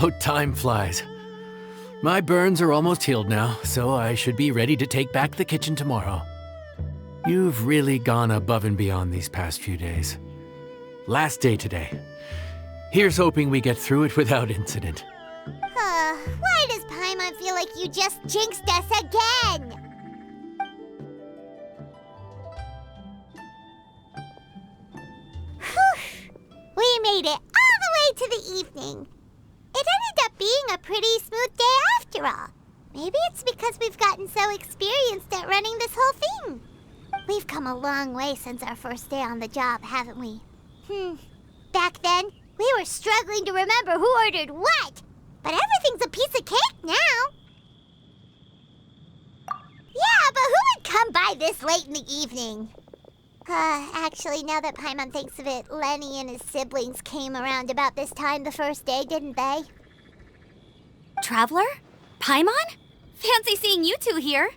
How time flies. My burns are almost healed now, so I should be ready to take back the kitchen tomorrow. You've really gone above and beyond these past few days. Last day today. Here's hoping we get through it without incident. Why does Paimon feel like you just jinxed us again? Whew. We made it all the way to the evening. It ended up being a pretty smooth day after all. Maybe it's because we've gotten so experienced at running this whole thing. We've come a long way since our first day on the job, haven't we? Back then, we were struggling to remember who ordered what. But everything's a piece of cake now. Yeah, but who would come by this late in the evening? Actually, now that Paimon thinks of it, Lenny and his siblings came around about this time the first day, didn't they? Traveler? Paimon? Fancy seeing you two here.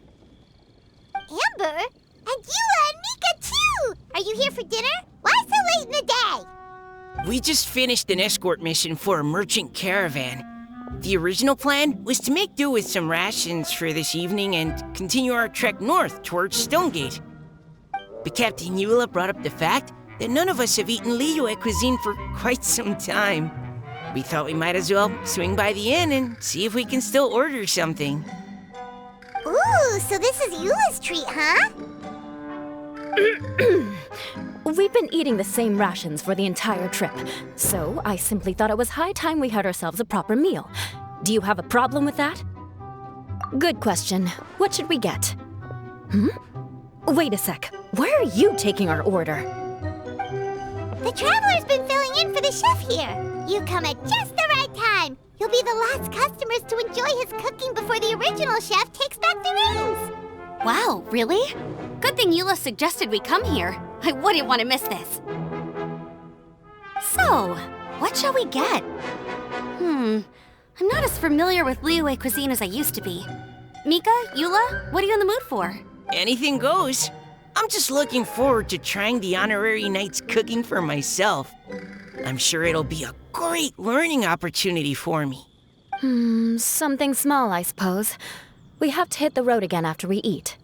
Amber? And Eula and Mika, too! Are you here for dinner? Why so late in the day? We just finished an escort mission for a merchant caravan. The original plan was to make do with some rations for this evening and continue our trek north towards Stonegate. But Captain Eula brought up the fact that none of us have eaten Liyue cuisine for quite some time. We thought we might as well swing by the inn and see if we can still order something. Ooh, so this is Eula's treat, huh? We've been eating the same rations for the entire trip, so I simply thought it was high time we had ourselves a proper meal. Do you have a problem with that? Good question. What should we get? Wait a sec. Why are you taking our order? The Traveler's been filling in for the chef here. You come at just the right time. You'll be the last customers to enjoy his cooking before the original chef takes back the reins. Wow, really? Good thing Eula suggested we come here. I wouldn't want to miss this. So, what shall we get? I'm not as familiar with Liyue cuisine as I used to be. Mika, Eula, what are you in the mood for? Anything goes. I'm just looking forward to trying the honorary knight's cooking for myself. I'm sure it'll be a great learning opportunity for me. Something small, I suppose. We have to hit the road again after we eat.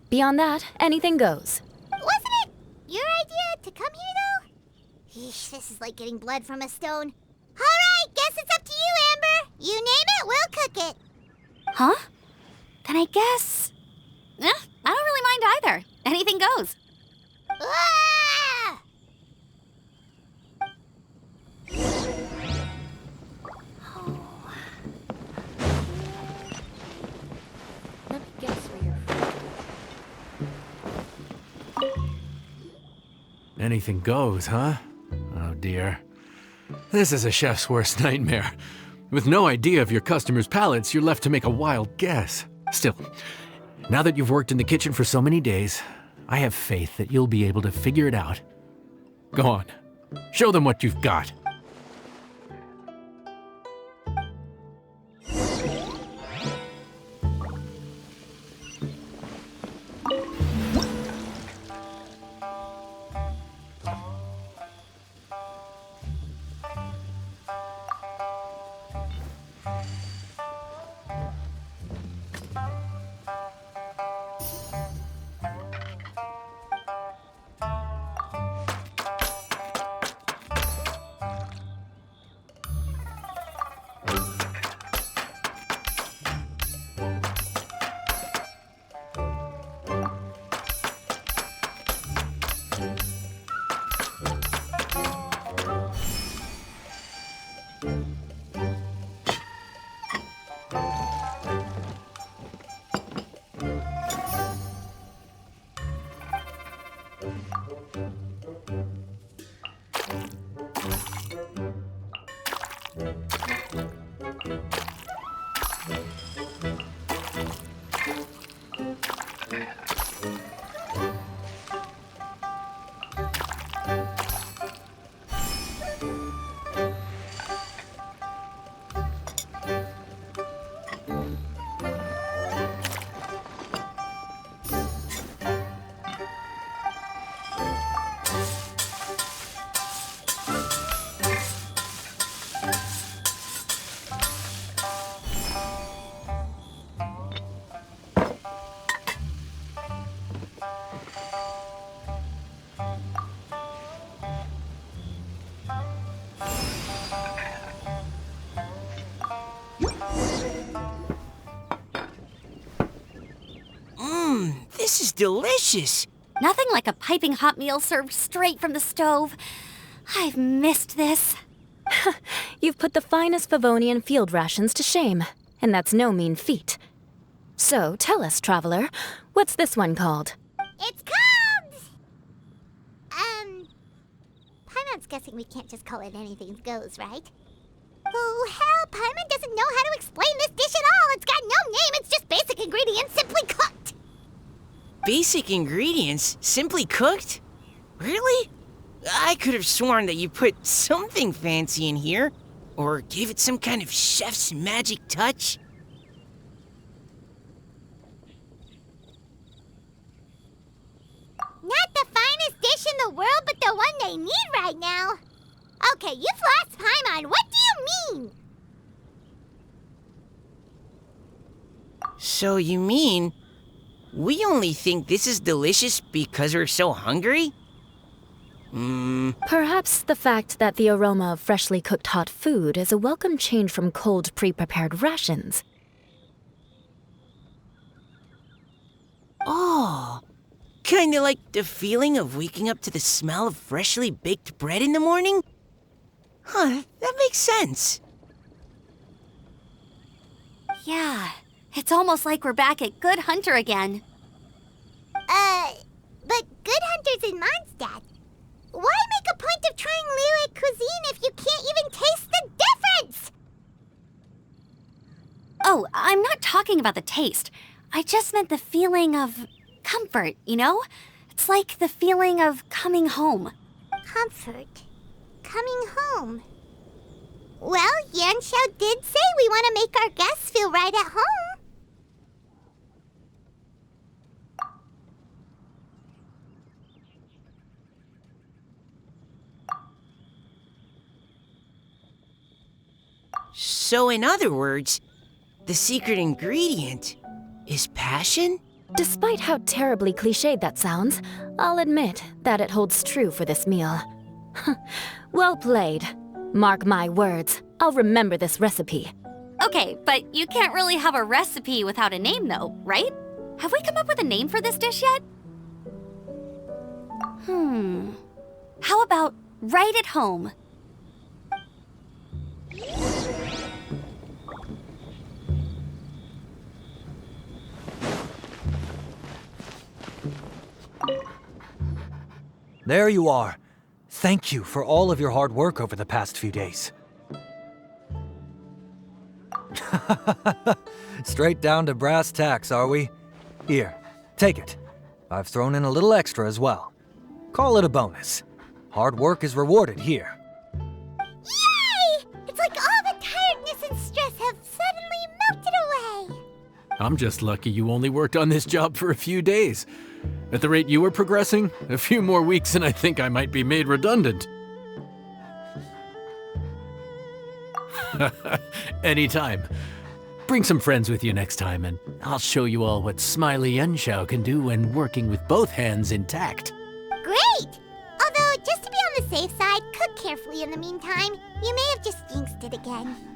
Beyond that, anything goes. Wasn't it your idea to come here, though? Eesh, this is like getting blood from a stone. All right, guess it's up to you, Amber. You name it, we'll cook it. Huh? Then I guess... I don't really mind either. Anything goes. Ah! Let me guess where you're from. Anything goes, huh? Oh dear. This is a chef's worst nightmare. With no idea of your customers' palates, you're left to make a wild guess. Still, now that you've worked in the kitchen for so many days, I have faith that you'll be able to figure it out. Go on, show them what you've got. delicious. Nothing like a piping hot meal served straight from the stove. I've missed this. You've put the finest Favonian field rations to shame, and that's no mean feat. So, tell us, traveler, what's this one called? It's called... Paimon's guessing we can't just call it anything goes, right? Oh, hell, Paimon doesn't know how to explain this dish at all. It's got no name, it's just basic ingredients simply cooked. Basic ingredients simply cooked? Really? I could have sworn that you put something fancy in here, or gave it some kind of chef's magic touch. Not the finest dish in the world, but the one they need right now. Okay, you've lost Paimon. What do you mean? So you mean we only think this is delicious because we're so hungry? Perhaps the fact that the aroma of freshly cooked hot food is a welcome change from cold, pre-prepared rations. Oh, kinda like the feeling of waking up to the smell of freshly baked bread in the morning? Huh, that makes sense. Yeah, it's almost like we're back at Good Hunter again. But Good Hunter's in Mondstadt. Why make a point of trying Lyric cuisine if you can't even taste the difference? Oh, I'm not talking about the taste. I just meant the feeling of comfort, you know? It's like the feeling of coming home. Comfort. Coming home. Well, Yanxiao did say we want to make our guests feel right at home. So in other words, the secret ingredient is passion? Despite how terribly cliched that sounds, I'll admit that it holds true for this meal. Well played. Mark my words, I'll remember this recipe. Okay, but you can't really have a recipe without a name though, right? Have we come up with a name for this dish yet? How about Right at Home? There you are. Thank you for all of your hard work over the past few days. Straight down to brass tacks, are we? Here, take it. I've thrown in a little extra as well. Call it a bonus. Hard work is rewarded here. Yay! It's like all the tiredness and stress have suddenly melted away. I'm just lucky you only worked on this job for a few days. At the rate you were progressing, a few more weeks and I think I might be made redundant. Anytime. Bring some friends with you next time and I'll show you all what Smiley Yanxiao can do when working with both hands intact. Great! Although, just to be on the safe side, cook carefully in the meantime. You may have just jinxed it again.